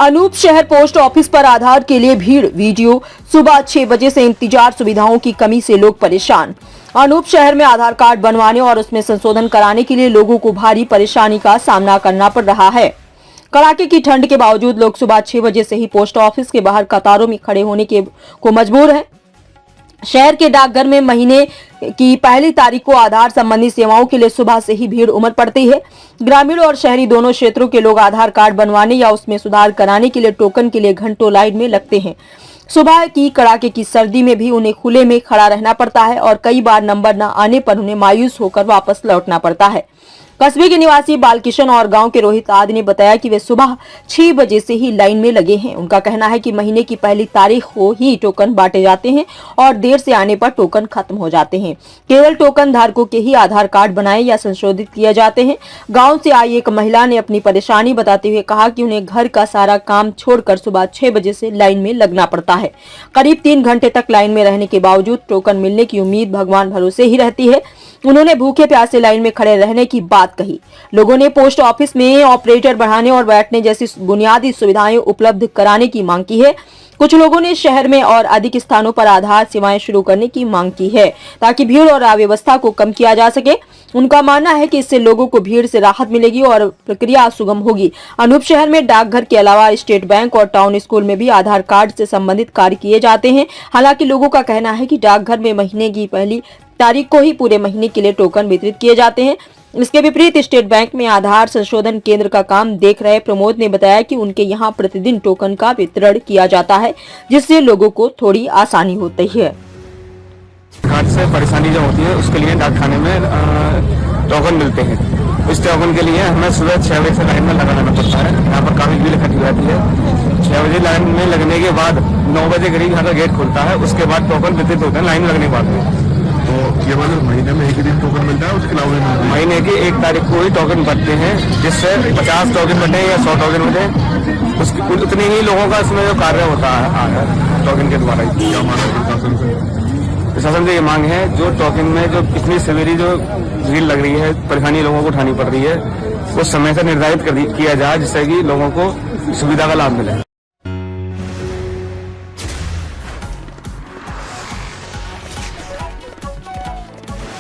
अनूप शहर post office पर आधार के लिए भीड़। वीडियो। सुबह 6 बजे से इंतजार, सुविधाओं की कमी से लोग परेशान। अनूप शहर में आधार कार्ड बनवाने और उसमें संशोधन कराने के लिए लोगों को भारी परेशानी का सामना करना पड़ रहा है। कड़ाके की ठंड के बावजूद लोग सुबह 6 बजे से ही पोस्ट ऑफिस के बाहर कतारों में खड़े होने को मजबूर हैं। शहर के डाकघर में महीने की पहली तारीख को आधार संबंधी सेवाओं के लिए सुबह से ही भीड़ उमड़ पड़ती है। ग्रामीण और शहरी दोनों क्षेत्रों के लोग आधार कार्ड बनवाने या उसमें सुधार कराने के लिए टोकन के लिए घंटों लाइन में लगते हैं। सुबह की कड़ाके की सर्दी में भी उन्हें खुले में खड़ा रहना पड़ता है और कई बार नंबर न आने पर उन्हें मायूस होकर वापस लौटना पड़ता है। कस्बे के निवासी बालकिशन और गांव के रोहित आदि ने बताया कि वे सुबह 6 बजे से ही लाइन में लगे हैं। उनका कहना है कि महीने की पहली तारीख को ही टोकन बांटे जाते हैं और देर से आने पर टोकन खत्म हो जाते हैं। केवल टोकन धारकों के ही आधार कार्ड बनाए या संशोधित किए जाते हैं। गांव से आई एक महिला ने अपनी परेशानी बताते हुए कहा कि उन्हें घर का सारा काम छोड़कर सुबह 6 बजे से लाइन में लगना पड़ता है। करीब 3 घंटे तक लाइन में रहने के बावजूद टोकन मिलने की उम्मीद भगवान भरोसे ही रहती है। उन्होंने भूखे प्यासे लाइन में खड़े रहने की बात कही। लोगों ने पोस्ट ऑफिस में ऑपरेटर बढ़ाने और बैठने जैसी बुनियादी सुविधाएं उपलब्ध कराने की मांग की है। कुछ लोगों ने शहर में और अधिक स्थानों पर आधार सेवाएं शुरू करने की मांग की है ताकि भीड़ और अव्यवस्था को कम किया जा सके। उनका मानना है कि इससे लोगों को भीड़ से राहत मिलेगी और प्रक्रिया सुगम होगी। अनूप शहर में डाकघर के अलावा स्टेट बैंक और टाउन स्कूल में भी आधार कार्ड से संबंधित कार्य किए जाते हैं। हालांकि लोगों का कहना है कि डाकघर में महीने की पहली तारीख को ही पूरे महीने के लिए टोकन वितरित किए जाते हैं। इसके विपरीत स्टेट बैंक में आधार संशोधन केंद्र का काम देख रहे प्रमोद ने बताया कि उनके यहाँ प्रतिदिन टोकन का वितरण किया जाता है, जिससे लोगों को थोड़ी आसानी होती है। कार्ड से परेशानी जो होती है उसके लिए डाकखाने में टोकन मिलते हैं। इस टोकन के लिए हमें सुबह 6 बजे से लाइन में लगा रहना पड़ता है। यहाँ पर काफी भीड़ इकट्ठी रहती है। 6 बजे लाइन में लगने के बाद 9 बजे करीब यहाँ का गेट खुलता है। उसके बाद टोकन वितरित होते हैं लाइन लगने के बाद। तो ये मतलब महीने में एक ही दिन टोकन मिलता है, उसके अलावा महीने की 1 तारीख को ही टोकन बनते हैं, जिससे 50 टोकन बने या 100 टोकन बने, उतने ही लोगों का इसमें जो कार्य होता है टोकन के द्वारा। क्या मांग है प्रशासन से ये मांग है, जो टोकन में जो इतनी सवेरी जो भीड़ लग रही है, परेशानी लोगों को उठानी पड़ रही है, वो समय से निर्धारित किया जाए, जिससे कि लोगों को सुविधा का लाभ मिले।